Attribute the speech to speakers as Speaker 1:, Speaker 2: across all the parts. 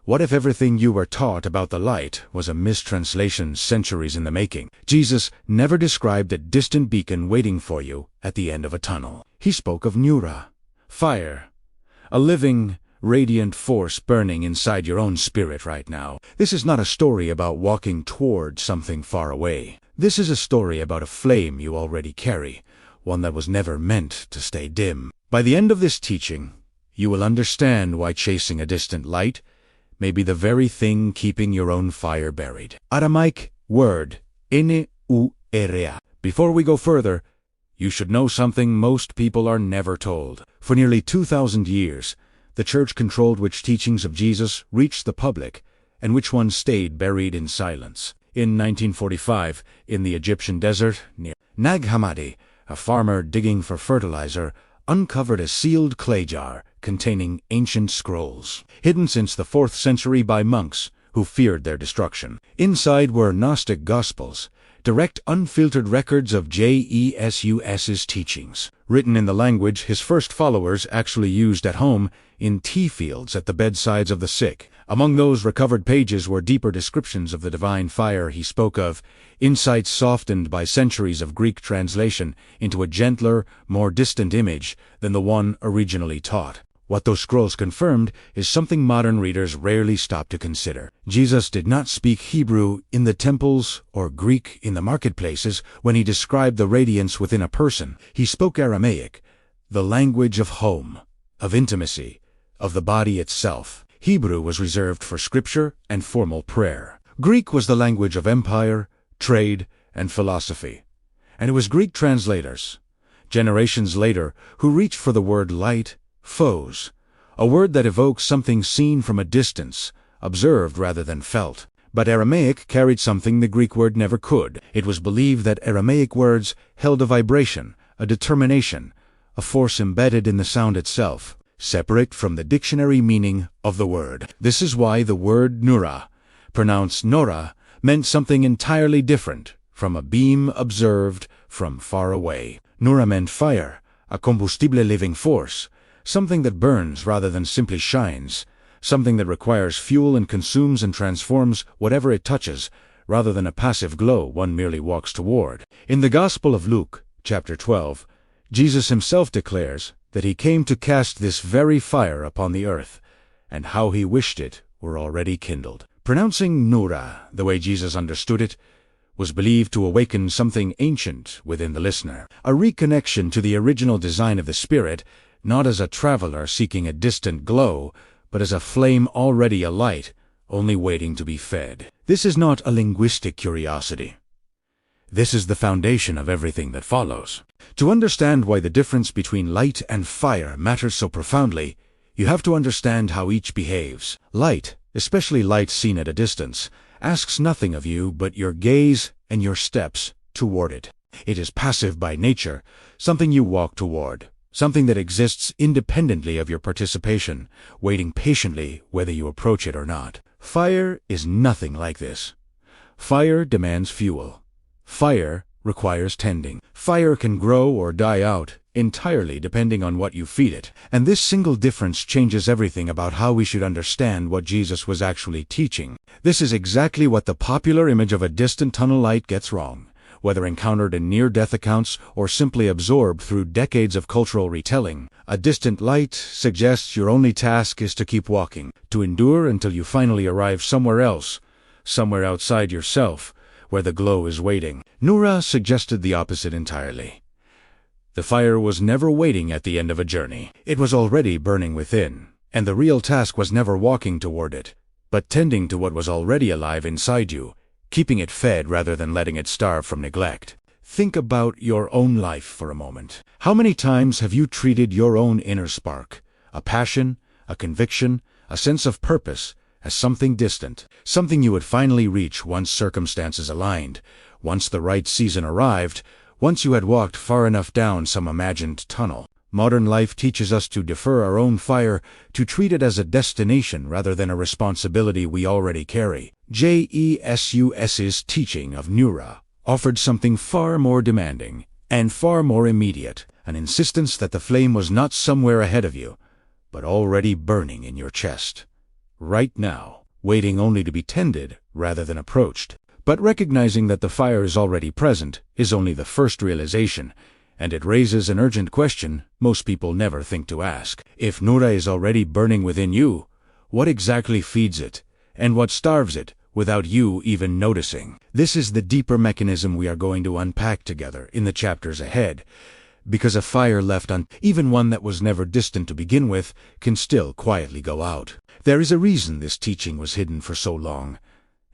Speaker 1: What if everything you were taught about the light was a mistranslation centuries in the making? Jesus never described a distant beacon waiting for you at the end of a tunnel. He spoke of Nura, fire, a living, radiant force burning inside your own spirit right now. This is not a story about walking toward something far away. This is a story about a flame you already carry, one that was never meant to stay dim. By the end of this teaching, you will understand why chasing a distant light may be the very thing keeping your own fire buried. Aramaic word, N-U-R-A. Before we go further, you should know something most people are never told. For nearly 2,000 years, the Church controlled which teachings of Jesus reached the public and which ones stayed buried in silence. In 1945, in the Egyptian desert near Hammadi, a farmer digging for fertilizer uncovered a sealed clay jar containing ancient scrolls, hidden since the 4th century by monks who feared their destruction. Inside were Gnostic Gospels, direct unfiltered records of Jesus's teachings, written in the language his first followers actually used at home in tea fields at the bedsides of the sick. Among those recovered pages were deeper descriptions of the divine fire he spoke of, insights softened by centuries of Greek translation into a gentler, more distant image than the one originally taught. What those scrolls confirmed is something modern readers rarely stop to consider. Jesus did not speak Hebrew in the temples or Greek in the marketplaces when he described the radiance within a person. He spoke Aramaic, the language of home, of intimacy, of the body itself. Hebrew was reserved for scripture and formal prayer. Greek was the language of empire, trade, and philosophy. And it was Greek translators, generations later, who reached for the word light, phos, a word that evokes something seen from a distance, observed rather than felt. But Aramaic carried something the Greek word never could. It was believed that Aramaic words held a vibration, a determination, a force embedded in the sound itself, separate from the dictionary meaning of the word. This is why the word Nura, pronounced Nora, meant something entirely different from a beam observed from far away. Nura meant fire, a combustible living force, something that burns rather than simply shines, something that requires fuel and consumes and transforms whatever it touches, rather than a passive glow one merely walks toward. In the Gospel of Luke, chapter 12, Jesus himself declares that he came to cast this very fire upon the earth, and how he wished it were already kindled. Pronouncing Nura the way Jesus understood it was believed to awaken something ancient within the listener, a reconnection to the original design of the Spirit, not as a traveler seeking a distant glow, but as a flame already alight, only waiting to be fed. This is not a linguistic curiosity. This is the foundation of everything that follows. To understand why the difference between light and fire matters so profoundly, you have to understand how each behaves. Light, especially light seen at a distance, asks nothing of you but your gaze and your steps toward it. It is passive by nature, something you walk toward, something that exists independently of your participation, waiting patiently whether you approach it or not. Fire is nothing like this. Fire demands fuel. Fire requires tending. Fire can grow or die out, entirely depending on what you feed it. And this single difference changes everything about how we should understand what Jesus was actually teaching. This is exactly what the popular image of a distant tunnel light gets wrong, whether encountered in near-death accounts or simply absorbed through decades of cultural retelling. A distant light suggests your only task is to keep walking, to endure until you finally arrive somewhere else, somewhere outside yourself, where the glow is waiting. Nura suggested the opposite entirely. The fire was never waiting at the end of a journey. It was already burning within, and the real task was never walking toward it, but tending to what was already alive inside you, keeping it fed rather than letting it starve from neglect. Think about your own life for a moment. How many times have you treated your own inner spark, a passion, a conviction, a sense of purpose, as something distant, something you would finally reach once circumstances aligned, once the right season arrived, once you had walked far enough down some imagined tunnel? Modern life teaches us to defer our own fire, to treat it as a destination rather than a responsibility we already carry. Jesus's teaching of Nura offered something far more demanding and far more immediate, an insistence that the flame was not somewhere ahead of you, but already burning in your chest, right now. waiting only to be tended rather than approached. But recognizing that the fire is already present is only the first realization, and it raises an urgent question most people never think to ask. If Nura is already burning within you, what exactly feeds it, and what starves it, without you even noticing? This is the deeper mechanism we are going to unpack together in the chapters ahead, because a fire left on, even one that was never distant to begin with, can still quietly go out. There is a reason this teaching was hidden for so long,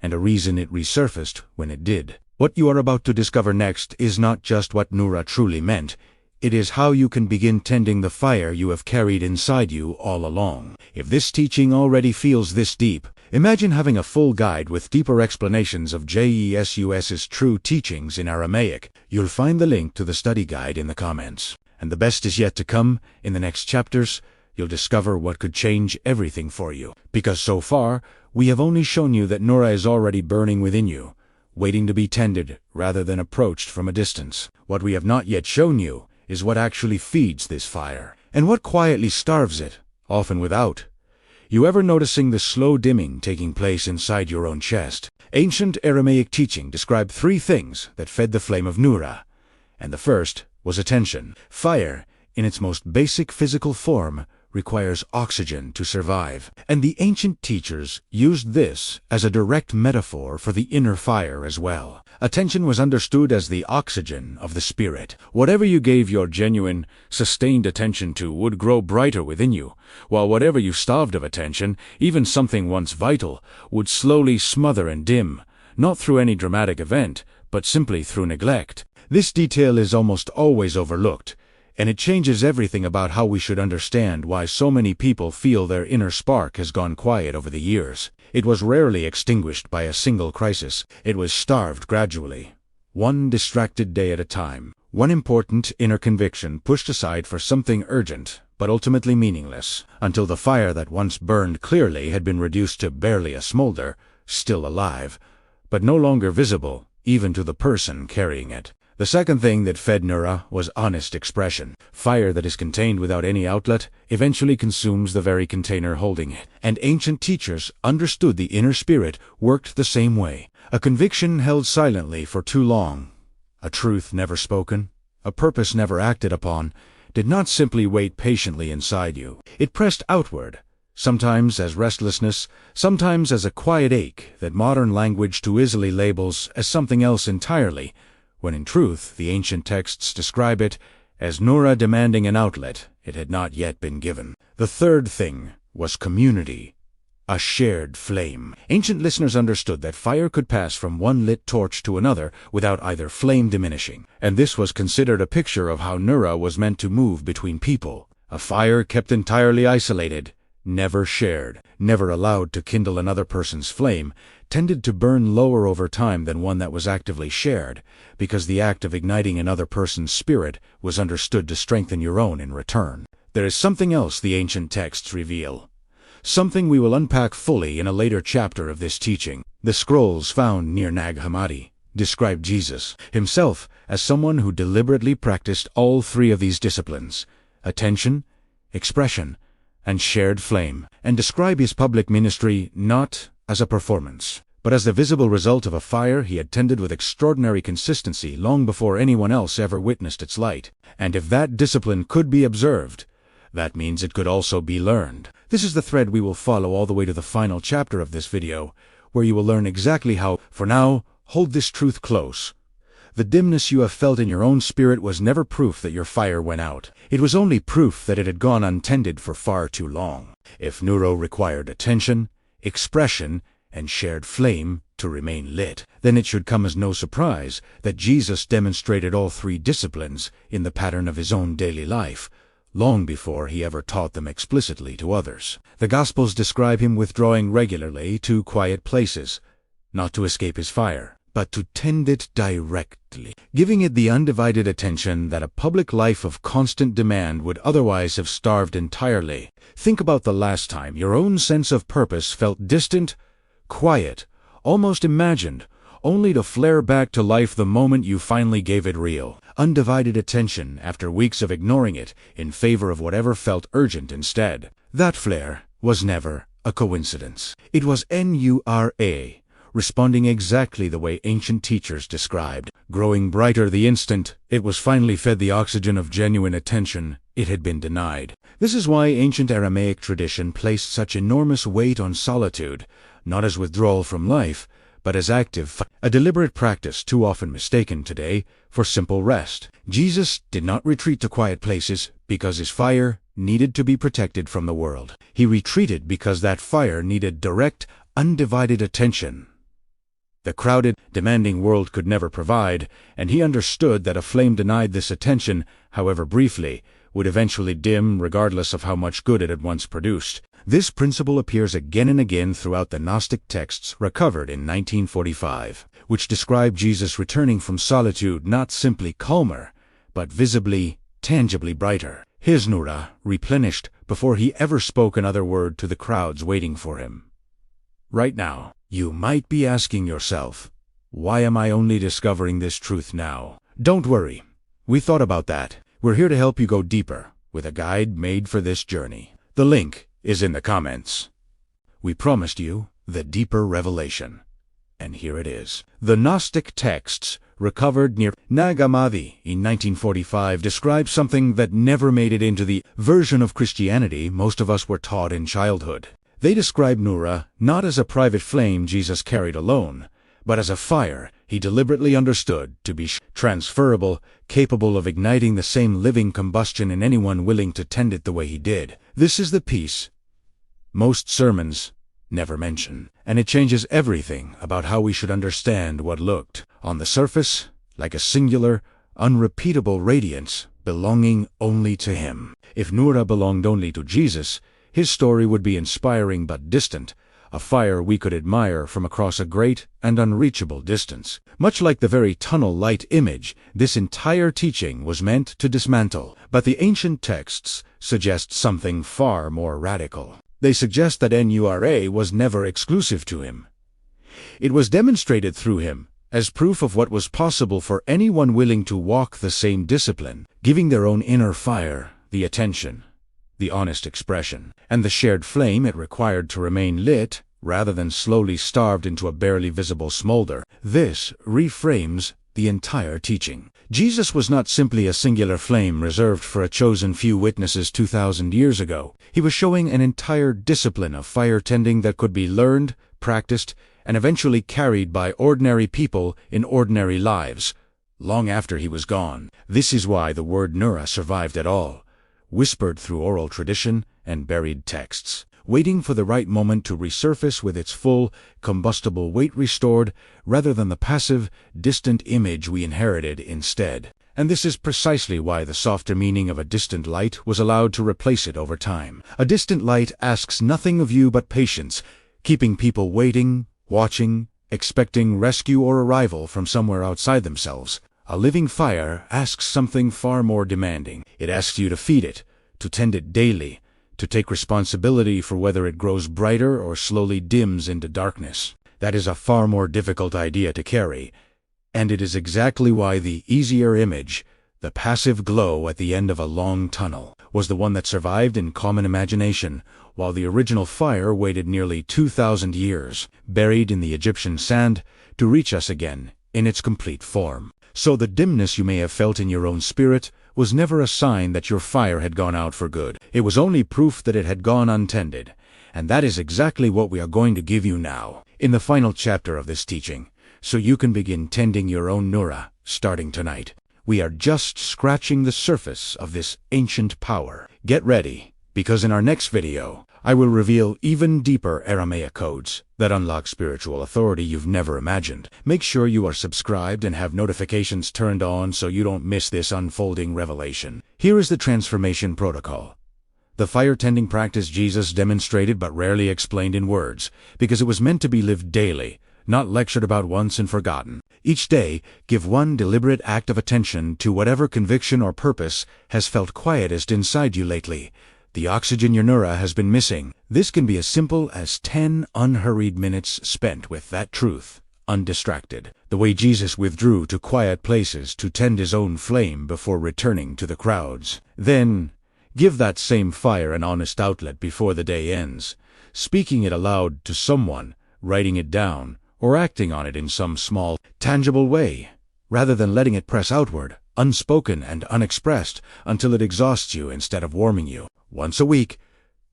Speaker 1: and a reason it resurfaced when it did. What you are about to discover next is not just what Nura truly meant, it is how you can begin tending the fire you have carried inside you all along. If this teaching already feels this deep, imagine having a full guide with deeper explanations of Jesus's true teachings in Aramaic. You'll find the link to the study guide in the comments. And the best is yet to come. In the next chapters, you'll discover what could change everything for you. Because so far, we have only shown you that Nura is already burning within you, waiting to be tended rather than approached from a distance. What we have not yet shown you is what actually feeds this fire, and what quietly starves it, often without you ever noticing the slow dimming taking place inside your own chest. Ancient Aramaic teaching described 3 things that fed the flame of Nura, and the first was attention. Fire, in its most basic physical form, requires oxygen to survive, and the ancient teachers used this as a direct metaphor for the inner fire as well. Attention was understood as the oxygen of the spirit. Whatever you gave your genuine, sustained attention to would grow brighter within you, while whatever you starved of attention, even something once vital, would slowly smother and dim, not through any dramatic event, but simply through neglect. This detail is almost always overlooked, and it changes everything about how we should understand why so many people feel their inner spark has gone quiet over the years. It was rarely extinguished by a single crisis. It was starved gradually, one distracted day at a time, one important inner conviction pushed aside for something urgent, but ultimately meaningless, until the fire that once burned clearly had been reduced to barely a smolder, still alive, but no longer visible, even to the person carrying it. The second thing that fed Nura was honest expression. Fire that is contained without any outlet eventually consumes the very container holding it. And ancient teachers understood the inner spirit worked the same way. A conviction held silently for too long, a truth never spoken, a purpose never acted upon, did not simply wait patiently inside you. It pressed outward, sometimes as restlessness, sometimes as a quiet ache that modern language too easily labels as something else entirely, when in truth the ancient texts describe it as Nura demanding an outlet it had not yet been given. The third thing was community, a shared flame. Ancient listeners understood that fire could pass from one lit torch to another without either flame diminishing, and this was considered a picture of how Nura was meant to move between people. A fire kept entirely isolated, never shared, never allowed to kindle another person's flame, tended to burn lower over time than one that was actively shared, because the act of igniting another person's spirit was understood to strengthen your own in return. There is something else the ancient texts reveal, something we will unpack fully in a later chapter of this teaching. The scrolls found near Nag Hammadi describe Jesus himself as someone who deliberately practiced all 3 of these disciplines, attention, expression, and shared flame, and describe his public ministry not as a performance, but as the visible result of a fire he had tended with extraordinary consistency long before anyone else ever witnessed its light. And if that discipline could be observed, that means it could also be learned. This is the thread we will follow all the way to the final chapter of this video, where you will learn exactly how. For now, hold this truth close. The dimness you have felt in your own spirit was never proof that your fire went out. It was only proof that it had gone untended for far too long. If Nura required attention, expression, and shared flame to remain lit, then it should come as no surprise that Jesus demonstrated all 3 disciplines in the pattern of his own daily life, long before he ever taught them explicitly to others. The Gospels describe him withdrawing regularly to quiet places, not to escape his fire, but to tend it directly, giving it the undivided attention that a public life of constant demand would otherwise have starved entirely. Think about the last time your own sense of purpose felt distant, quiet, almost imagined, only to flare back to life the moment you finally gave it real, undivided attention after weeks of ignoring it in favor of whatever felt urgent instead. That flare was never a coincidence. It was Nura, responding exactly the way ancient teachers described, growing brighter the instant it was finally fed the oxygen of genuine attention it had been denied. This is why ancient Aramaic tradition placed such enormous weight on solitude, not as withdrawal from life, but as active, a deliberate practice too often mistaken today for simple rest. Jesus did not retreat to quiet places because his fire needed to be protected from the world. He retreated because that fire needed direct, undivided attention. The crowded, demanding world could never provide, and he understood that a flame denied this attention, however briefly, would eventually dim regardless of how much good it had once produced. This principle appears again and again throughout the Gnostic texts recovered in 1945, which describe Jesus returning from solitude not simply calmer, but visibly, tangibly brighter. His Nura replenished before he ever spoke another word to the crowds waiting for him. Right now, you might be asking yourself, why am I only discovering this truth now? Don't worry, we thought about that. We're here to help you go deeper with a guide made for this journey. The link is in the comments. We promised you the deeper revelation, and here it is. The Gnostic texts recovered near Hammadi in 1945 describe something that never made it into the version of Christianity most of us were taught in childhood. They describe Nura not as a private flame Jesus carried alone, but as a fire he deliberately understood to be transferable, capable of igniting the same living combustion in anyone willing to tend it the way he did. This is the piece most sermons never mention, and it changes everything about how we should understand what looked, on the surface, like a singular, unrepeatable radiance belonging only to him. If Nura belonged only to Jesus, his story would be inspiring but distant, a fire we could admire from across a great and unreachable distance. Much like the very tunnel light image, this entire teaching was meant to dismantle. But the ancient texts suggest something far more radical. They suggest that Nura was never exclusive to him. It was demonstrated through him, as proof of what was possible for anyone willing to walk the same discipline, giving their own inner fire the attention, the honest expression, and the shared flame it required to remain lit, rather than slowly starved into a barely visible smolder. This reframes the entire teaching. Jesus was not simply a singular flame reserved for a chosen few witnesses 2,000 years ago. He was showing an entire discipline of fire tending that could be learned, practiced, and eventually carried by ordinary people in ordinary lives, long after he was gone. This is why the word Nura survived at all, whispered through oral tradition and buried texts, waiting for the right moment to resurface with its full, combustible weight restored, rather than the passive, distant image we inherited instead. And this is precisely why the softer meaning of a distant light was allowed to replace it over time. A distant light asks nothing of you but patience, keeping people waiting, watching, expecting rescue or arrival from somewhere outside themselves. A living fire asks something far more demanding. It asks you to feed it, to tend it daily, to take responsibility for whether it grows brighter or slowly dims into darkness. That is a far more difficult idea to carry, and it is exactly why the easier image, the passive glow at the end of a long tunnel, was the one that survived in common imagination, while the original fire waited nearly 2,000 years, buried in the Egyptian sand, to reach us again in its complete form. So the dimness you may have felt in your own spirit was never a sign that your fire had gone out for good. It was only proof that it had gone untended. And that is exactly what we are going to give you now, in the final chapter of this teaching, so you can begin tending your own Nura, starting tonight. We are just scratching the surface of this ancient power. Get ready, because in our next video, I will reveal even deeper Aramaic codes that unlock spiritual authority you've never imagined. Make sure you are subscribed and have notifications turned on so you don't miss this unfolding revelation. Here is the transformation protocol, the fire-tending practice Jesus demonstrated but rarely explained in words, because it was meant to be lived daily, not lectured about once and forgotten. Each day, give one deliberate act of attention to whatever conviction or purpose has felt quietest inside you lately. The oxygen your Nura has been missing. This can be as simple as 10 unhurried minutes spent with that truth, undistracted, the way Jesus withdrew to quiet places to tend his own flame before returning to the crowds. Then, give that same fire an honest outlet before the day ends. speaking it aloud to someone, writing it down, or acting on it in some small, tangible way, rather than letting it press outward, unspoken and unexpressed, until it exhausts you instead of warming you. Once a week,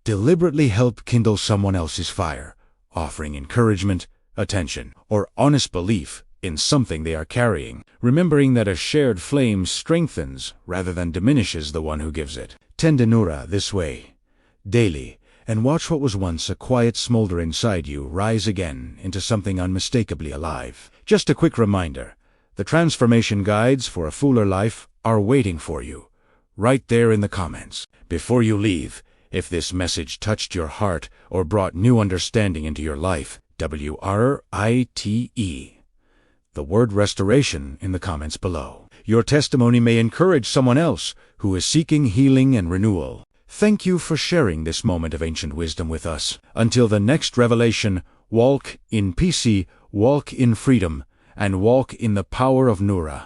Speaker 1: deliberately help kindle someone else's fire, offering encouragement, attention, or honest belief in something they are carrying, remembering that a shared flame strengthens rather than diminishes the one who gives it. Tend to Nura this way, daily, and watch what was once a quiet smolder inside you rise again into something unmistakably alive. Just a quick reminder, the transformation guides for a fuller life are waiting for you, right there in the comments. Before you leave, if this message touched your heart or brought new understanding into your life, WRITE, the word restoration in the comments below. Your testimony may encourage someone else who is seeking healing and renewal. Thank you for sharing this moment of ancient wisdom with us. Until the next revelation, walk in peace, walk in freedom, and walk in the power of Nura.